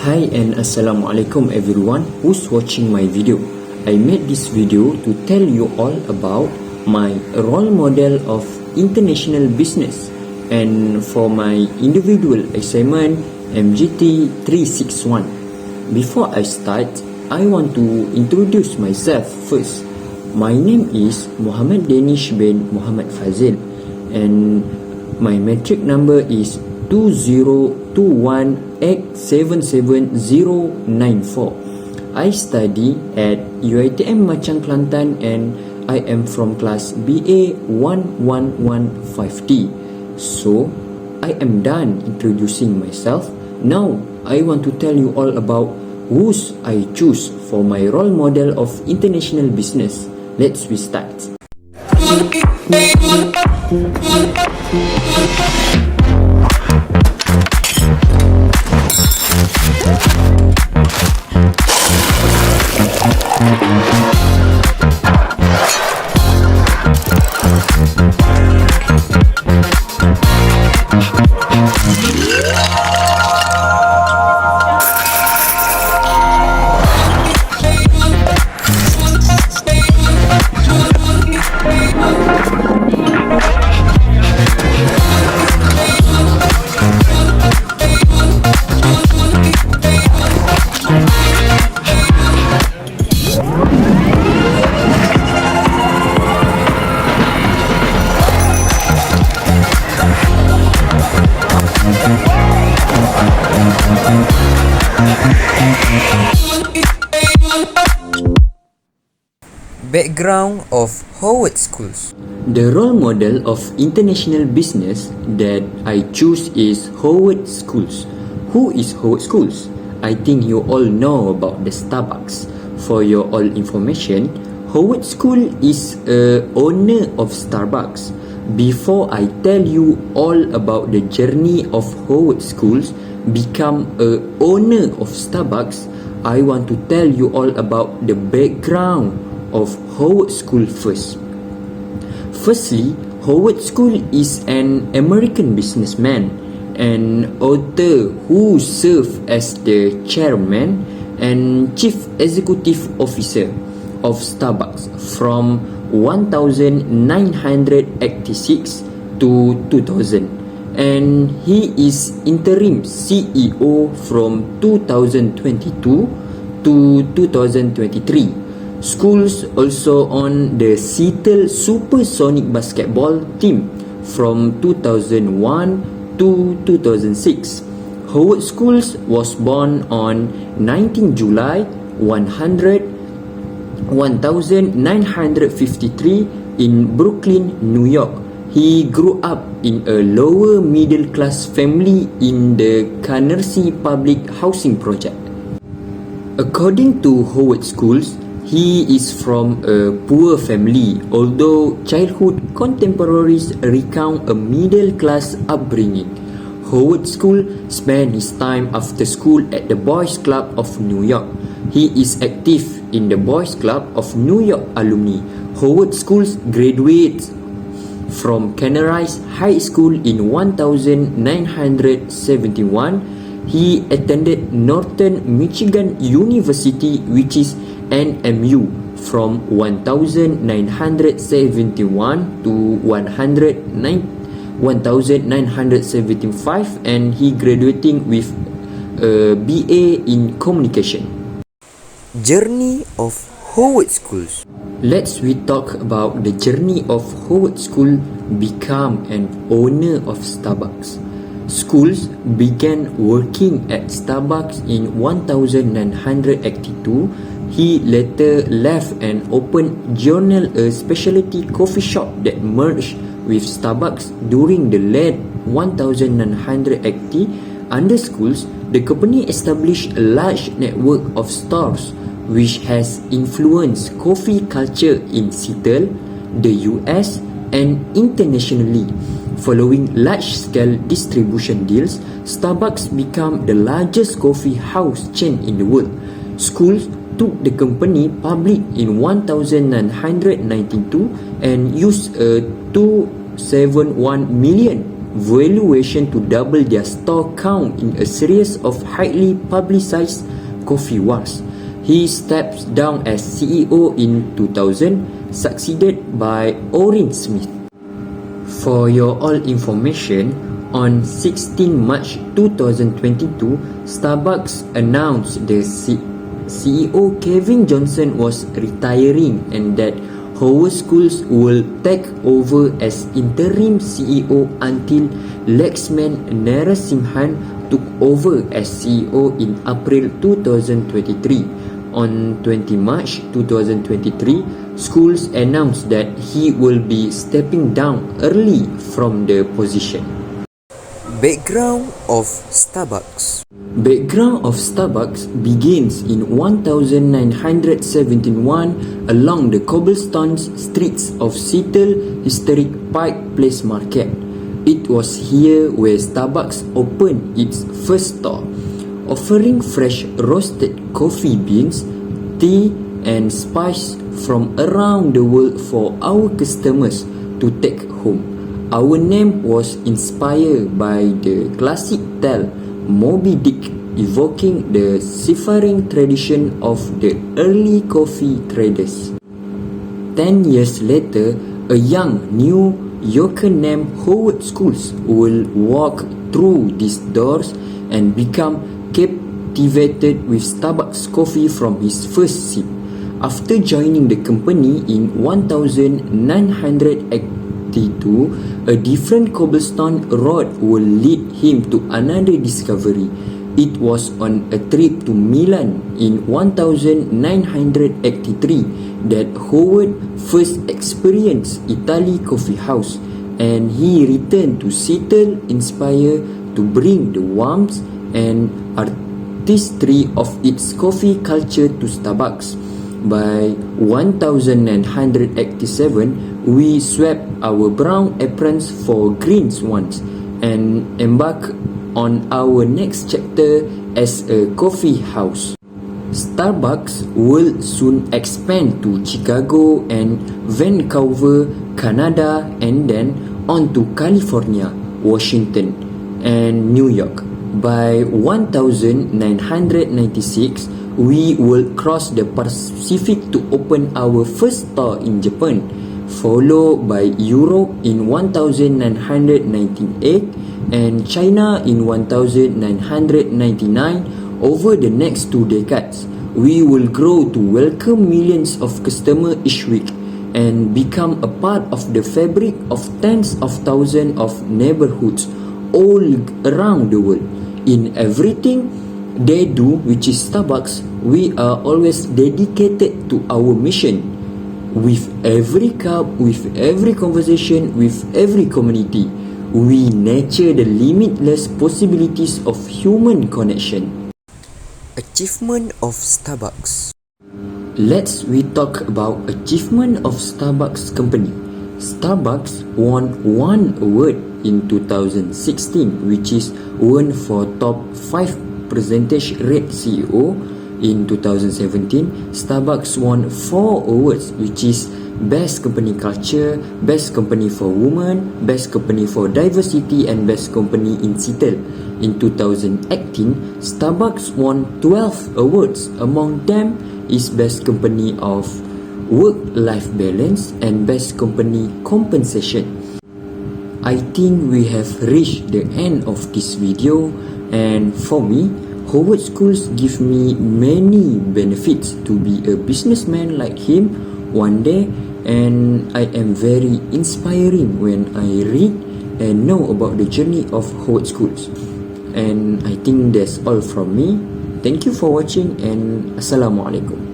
Hi and Assalamualaikum everyone who's watching my video. I made this video to tell you all about my role model of international business and for my individual assignment MGT 361. Before I start, I want to introduce myself first. My name is Muhammad Danish bin Muhammad Fazil and my metric number is 2021877094. I study at UiTM Machang Kelantan and I am from class BA 1115D. So, I am done introducing myself. Now, I want to tell you all about whose I choose for my role model of international business. Let's restart. Background of Howard Schools. The role model of international business that I choose is Howard Schools. Who is Howard Schools? I think you all know about the Starbucks. For your all information, Howard School is a owner of Starbucks. Before I tell you all about the journey of Howard Schools become a owner of Starbucks, I want to tell you all about the background of Howard School first. Firstly, Howard School is an American businessman and author who served as the chairman and chief executive officer of Starbucks from 1986 to 2000, and he is interim CEO from 2022 to 2023. Schools also on the Seattle Supersonic basketball team from 2001 to 2006. Howard Schools was born on 19 July 1953 in Brooklyn, New York. He grew up in a lower middle class family in the Canarsie Public Housing Project. According to Howard Schools, he is from a poor family, although childhood contemporaries recount a middle-class upbringing. Howard School spent his time after school at the Boys Club of New York. He is active in the Boys Club of New York alumni. Howard Schools graduates from Canarsie High School in 1971. He attended Northern Michigan University, which is NMU, from 1971 to 1975, and he graduating with a BA in communication. Journey of Howard Schools. Let's we talk about the journey of Howard School become an owner of Starbucks. Schools began working at Starbucks in 1982. He later left and opened Journal, a specialty coffee shop that merged with Starbucks during the late 1980. Under Schools, the company established a large network of stores which has influenced coffee culture in Seattle, the US, and internationally. Following large-scale distribution deals, Starbucks became the largest coffee house chain in the world. Schools took the company public in 1992 and used a $271 million valuation to double their store count in a series of highly publicized coffee wars. He steps down as CEO in 2000, succeeded by Orrin Smith. For your all information, on 16 March 2022, Starbucks announced the CEO Kevin Johnson was retiring and that Howard Schools will take over as interim CEO until Laxman Narasimhan took over as CEO in April 2023. On 20 March 2023, Schools announced that he will be stepping down early from the position. Background of Starbucks. Background of Starbucks begins in 1971 along the cobblestone streets of Seattle historic Pike Place Market. It was here where Starbucks opened its first store, offering fresh roasted coffee beans, tea, and spice from around the world for our customers to take home. Our name was inspired by the classic tale Moby Dick, evoking the seafaring tradition of the early coffee traders. 10 years later, a young New Yorker named Howard Schools will walk through these doors and become captivated with Starbucks coffee from his first sip. After joining the company in 1982, a different cobblestone road will lead him to another discovery. It was on a trip to Milan in 1983 that Howard first experienced Italy Coffee House, and he returned to Seattle inspired to bring the warmth and artistry of its coffee culture to Starbucks. By 1987, we swapped our brown aprons for green ones and embarked on our next chapter as a coffee house. Starbucks will soon expand to Chicago and Vancouver, Canada, and then on to California, Washington, and New York. By 1996, we will cross the Pacific to open our first store in Japan, followed by Europe in 1998 and China in 1999. Over the next 2 decades, we will grow to welcome millions of customers each week and become a part of the fabric of tens of thousands of neighborhoods all around the world. In everything they do, which is Starbucks, we are always dedicated to our mission. With every cup, with every conversation, with every community, we nurture the limitless possibilities of human connection. Achievement of Starbucks. We talk about achievement of Starbucks company. Starbucks won one award in 2016, which is won for top 5 percentage rate CEO. In 2017, Starbucks won 4 awards, which is Best Company Culture, Best Company for Women, Best Company for Diversity, and Best Company in Seattle. In 2018, Starbucks won 12 awards. Among them is Best Company of Work-Life Balance and Best Company Compensation. I think we have reached the end of this video, and for me, Howard Schools give me many benefits to be a businessman like him one day, and I am very inspiring when I read and know about the journey of Howard Schools. And I think that's all from me. Thank you for watching, and Assalamualaikum.